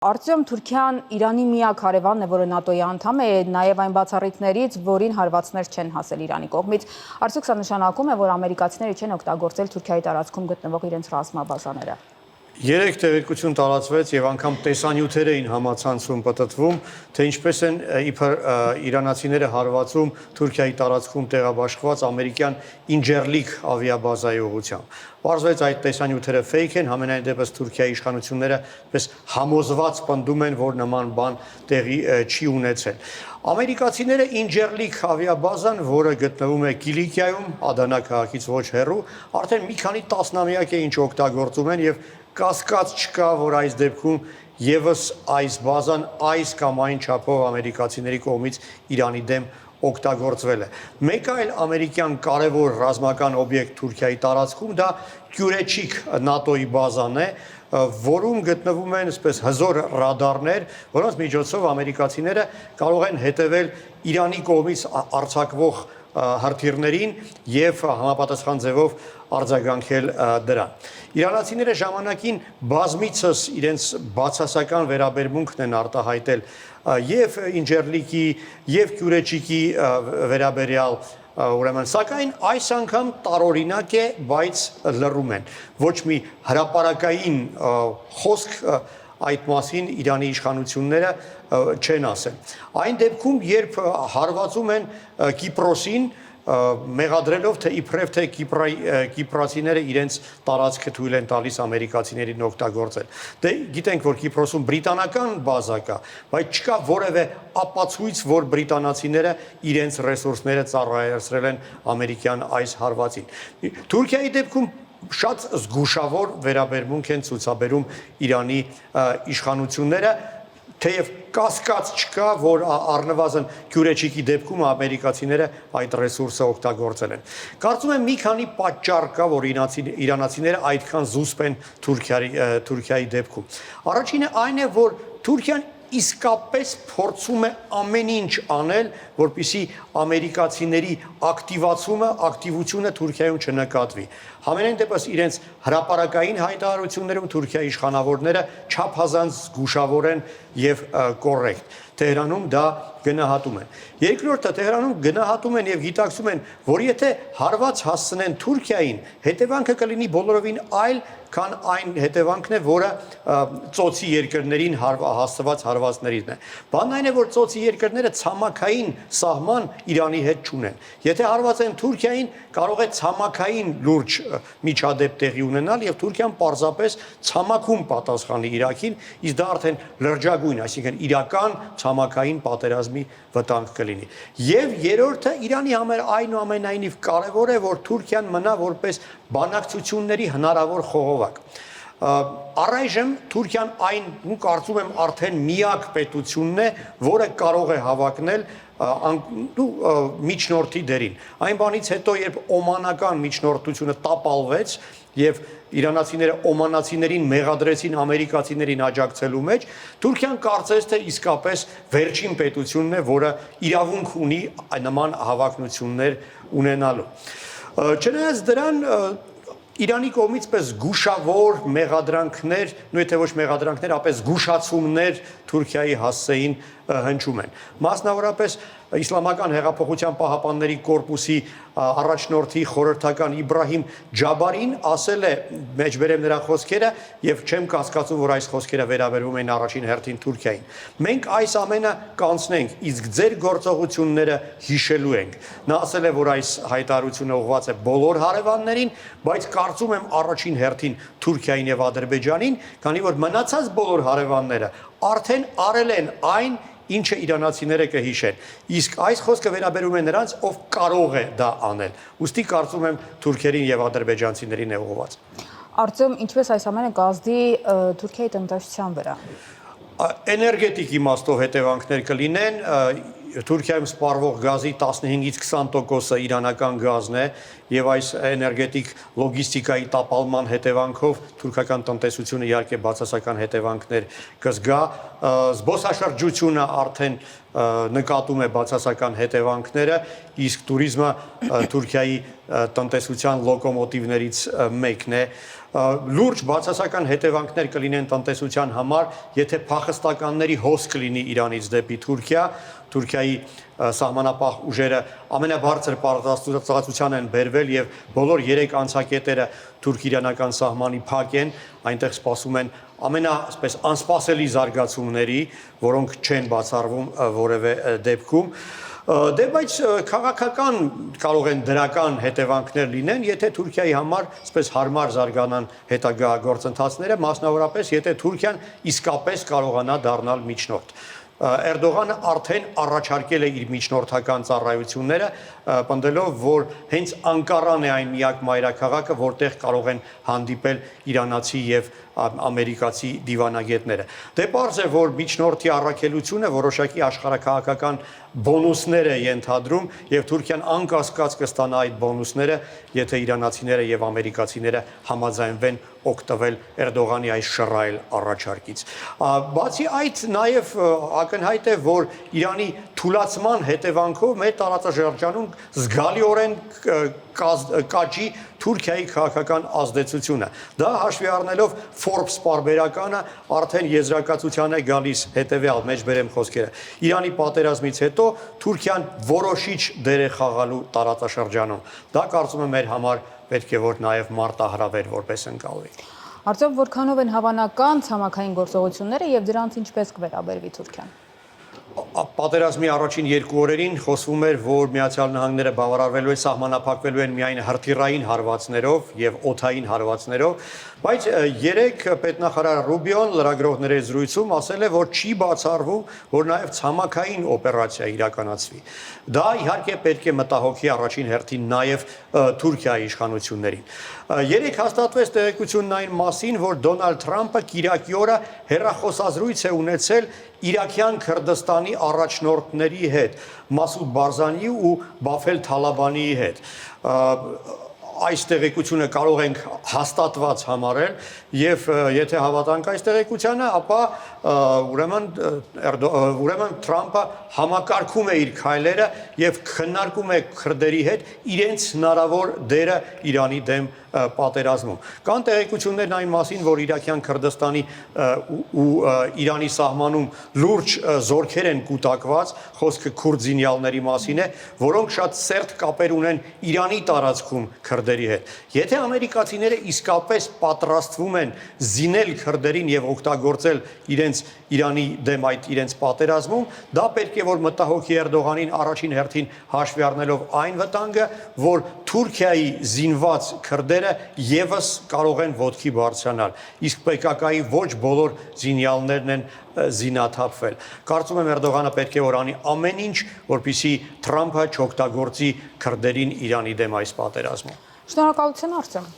Արտյոմ Թուրքիան Իրանի միակ հարևանն է, որը ՆԱՏՕ-ի անդամ է, նաև այն բացառիկներից, որին հարվածներ չեն հասել Իրանի կողմից։ Արդյոք սա նշանակում է, որ ամերիկացիները չեն օգտագործել Թուրքիայի տարածքում գտնվող իրենց ռազմաբազաները։ Երեք տեղեկություն տարածվեց եւ անգամ տեսանյութեր էին համացանցում պատտվում, թե ինչպես են իբր իրանացիները հարվածում Թուրքիայի տարածքում տեղաբաշխված ամերիկյան Ինջերլիկ ավիաբազայի ուղղությամբ։ Պարզվեց այդ տեսանյութերը fake են, համենայն դեպս Թուրքիայի իշխանությունները պես համոզված պնդում են, որ նման բան տեղի չի ունեցել։ Ամերիկացիները Ինջերլիկ ավիաբազան, որը գտնվում է Կիլիկիայում, Ադանա քաղաքից ոչ հեռու, արդեն մի քանի տասնամյակ է ինչ օգտագործում են եւ կասկած չկա, որ այս դեպքում եւս այս բազան այս կամ այն չափով ամերիկացիների կողմից Իրանի դեմ օգտագործվել է։ Մեկ այլ ամերիկյան կարևոր ռազմական օբյեկտ Թուրքիայի տարածքում դա Կյուրեչիկ ՆԱՏՕ-ի բազան է, որում գտնվում են այսպես հզոր ռադարներ, որոնց միջոցով ամերիկացիները կարող են հետևել Իրանի կողմից արձակվող հրթիռներին եւ համապատասխան ձևով արձագանքել դրան։ Իրանացիները ժամանակին բազմիցս իրենց բացասական վերաբերմունքն են արտահայտել եւ Ինջերլիկի եւ Կյուրեչիկի վերաբերյալ ուրեմն սակայն այս անգամ տարօրինակ է, բայց լռում են։ Ոչ մի հրապարակային խոսք այդ մասին Իրանի իշխանությունները չեն ասել։ Այն դեպքում, երբ հարվածում են Կիպրոսին, մեղադրելով թե իբրև թե կիպրացիները իրենց տարածքը թույլ են տալիս ամերիկացիներին օգտագործել։ Դե գիտենք, որ Կիպրոսում բրիտանական բազա կա, բայց չկա որևէ ապացույց, որ բրիտանացիները իրենց ռեսուրսները ծառայեցրել են ամերիկյան այս հարվածին։ Թուրքիայի դեպքում շատ զգուշավոր վերաբերմունք են ցուցաբերում Իրանի իշխանությունները, թեև կասկած չկա, որ առնվազն Կյուրեչիկի դեպքում ամերիկացիները այդ ռեսուրսը օգտագործել են։ Կարծում եմ մի քանի պատճառ կա, որ իրանացիները այդքան զուսպ են Թուրքիայի դեպքում։ Առաջինը այն է, որ Թուրքիան իսկապես փորձում է ամեն ինչ անել, որպեսզի ամերիկացիների ակտիվությունը Թուրքիայում չնկատվի։ Համենայն դեպս իրենց հրապարակային հայտարարություններում Թուրքիայի իշխանավորները չափազանց զգուշավոր են եւ կոռեկտ։ Թեհրանում դա գնահատում են։ Երկրորդը Թեհրանում գնահատում են եւ գիտակցում են, որ եթե հարված հասցնեն Թուրքիային, հետևանքը կլինի բոլորովին այլ, քան այն հետևանքն է, որը ծոցի երկրներին հասցված հարվածներից է։ Բանն այն է, որ ծոցի երկրները ցամաքային սահման Իրանի հետ չունեն։ Եթե հարվածեն Թուրքիային, կարող է ցամաքային լուրջ միջադեպ տեղի ունենալ եւ Թուրքիան պարզապես ցամաքում պատասխանի Իրաքին, իսկ դա արդեն լրջագույն, այսինքն իրական ցամաքային պատերազմի վտանգ կլինի։ Եվ երրորդը Իրանի համար այնուամենայնիվ կարևոր է, որ Թուրքիան մնա որպես բանակցությունների հնարավոր խողովակ։ Առայժմ Թուրքիան այն կարծում եմ արդեն միակ պետությունն է, որը կարող է հավակնել միջնորդի դերին։ Այն բանից հետո, երբ օմանական միջնորդությունը տապալվեց եւ իրանացիները օմանացիներին մեղադրեցին ամերիկացիներին աջակցելու մեջ, Թուրքիան կարծես թե իսկապես վերջին պետությունն է, որը իրավունք ունի նման հավակնություններ ունենալու։ Չնայած դրան Իրանի կողմից պես զգուշավոր մեղադրանքներ, նույն թե ոչ մեղադրանքներ, ապա զգուշացումներ Թուրքիայի հասցեին հնչում են։ Մասնավորապես Իսլամական հեղափոխության պահապանների կորպուսի առաջնորդի խորհրդական Իբրահիմ Ջաբարին ասել է, մեջբերեմ նրա խոսքերը եւ չեմ կասկածում, որ այս խոսքերը վերաբերում են առաջին հերթին Թուրքիային։ Մենք այս ամենը կանցնենք, իսկ ձեր գործողությունները հիշելու ենք։ Նա ասել է, որ այս հայտարարությունը ուղղված է բոլոր հարևաններին, բայց կարծում եմ առաջին հերթին Թուրքիային եւ Ադրբեջանին, քանի որ մնացած բոլոր հարևանները արդեն արել են այն, ինչը իրանացիները կհիշեն։ Իսկ այս խոսքը վերաբերում է նրանց, ով կարող է դա անել։ Ուստի կարծում եմ թուրքերին եւ ադրբեջանցիներին է ուղղված։ Արտյոմ, ինչպես այս ամենը կազդի Թուրքիայի տնտեսության վրա։ Էներգետիկ իմաստով հետևանքներ կլինեն, Թուրքիայում սպառվող գազի 15-ից 20%-ը իրանական գազն է եւ այս էներգետիկ լոգիստիկայի տապալման հետևանքով թուրքական տնտեսությունը իհարկե բացասական հետևանքներ կզգա, զբոսաշրջությունը արդեն նկատում է բացասական հետևանքները, իսկ туриզմը Թուրքիայի տնտեսության լոկոմոտիվներից մեկն է։ Լուրջ բացասական հետևանքներ կլինեն տնտեսության համար, եթե փախստականների հոսք լինի Իրանից դեպի Թուրքիա, Թուրքիայի սահմանապահ ուժերը ամենաբարձր պարտավորվածության են բերվել եւ բոլոր 3 անցակետերը թուրք-իրանական սահմանի փակ են, այնտեղ սպասում են ամենասպես անսպասելի զարգացումների, որոնք չեն բացառվում որևէ դեպքում։ Դե բայց քաղաքական կարող են դրական հետևանքներ լինեն, եթե Թուրքիայի համար այսպես հարմար զարգանան հետագա գործընթացները, մասնավորապես եթե Թուրքիան իսկապես կարողանա դառնալ միջնորդ։ Էրդողանը արդեն առաջարկել է իր միջնորդական ծառայությունները, պնդելով, որ հենց Անկարան է այն միակ մայրաքաղաքը, որտեղ կարող են հանդիպել իրանացի եւ ամերիկացի դիվանագետները։ Դե պարզ է, որ միջնորդի առաքելությունը որոշակի աշխարհաքաղաքական բոնուսներ է ենթադրում եւ Թուրքիան անկասկած կստանա այդ բոնուսները, եթե իրանացիները եւ ամերիկացիները համաձայնվեն օգտվել Էրդողանի այս շռայլ առաջարկից։ Բացի այդ, նաեւ ակնհայտ է, որ Իրանի թուլացման հետևանքով մեր տարածաշրջանում զգալիորեն կաճի Թուրքիայի քաղաքական ազդեցությունը։ Դա հաշվի առնելով Forbes պարբերականը արդեն եզրակացության է գալիս հետևյալ մեջբերեմ խոսքերը։ Իրանի պատերազմից հետո Թուրքիան որոշիչ դեր է խաղալու տարածաշրջանում։ Դա կարծում եմ մեր համար պետք է որ նաև մարտահրավեր որպես ընկալվի։ Արդյոք որքանով են հավանական ցամաքային գործողությունները եւ դրանց ինչպես կվերաբերվի Թուրքիան։ Պատերազմի առաջին 2 օրերին խոսվում էր, որ Միացյալ Նահանգները բավարարվելու է սահմանափակվելու են միայն հրթիռային հարվածներով եւ օդային հարվածներով, բայց երեք պետնախարար Ռուբիոն լրագրողների զրույցում ասել է, որ չի բացառվում, որ նաեւ ցամաքային օպերացիա իրականացվի։ Դա իհարկե պետք է մտահոգի առաջին հերթին նաեւ Թուրքիայի իշխանություններին։ Երեք հաստատվեց տեղեկությունն այն մասին, որ Դոնալդ Թրամփը Կիրակի օրը հեռախոսազրույց է ունեցել Իրաքյան Քրդստանի առաջնորդների հետ, Մասուդ Բարզանիի ու Բաֆել Թալաբանիի հետ։ Այս տեղեկությունը կարող ենք հաստատված համարել եւ եթե հավատանք այս տեղեկությանը, ապա ուրեմն Թրամփը համակարգում է իր քայլերը եւ քննարկում է քրդերի հետ իրենց հնարավոր դերը Իրանի դեմ պատերազմում։ Կան տեղեկություններ այն մասին, որ Իրաքյան Քրդստանի ու Իրանի սահմանում լուրջ զորքեր են կուտակված, խոսքը քուրդ զինյալների մասին է, որոնք շատ սերտ կապեր ունեն Իրանի տարածքում քրդերի հետ։ Եթե ամերիկացիները իսկապես պատրաստվում են զինել քրդերին եւ օգտագործել Իրանի դեմ այդ իրենց պատերազմում, դա պետք է որ մտահոգի Էրդողանին առաջին հերթին հաշվի առնելով այն վտանգը, որ Թուրքիայի զինված քրդերը եւս կարող են ոտքի բարձրանալ, իսկ PKK-ի ոչ բոլոր զինյալներն են զինաթափվել։ Կարծում եմ Էրդողանը պետք է որ անի ամեն ինչ, որպեսզի Թրամփը չօգտագործի քրդերին Իրանի դեմ այս պատերազմում։ Շնորհակալություն, Արտեմ։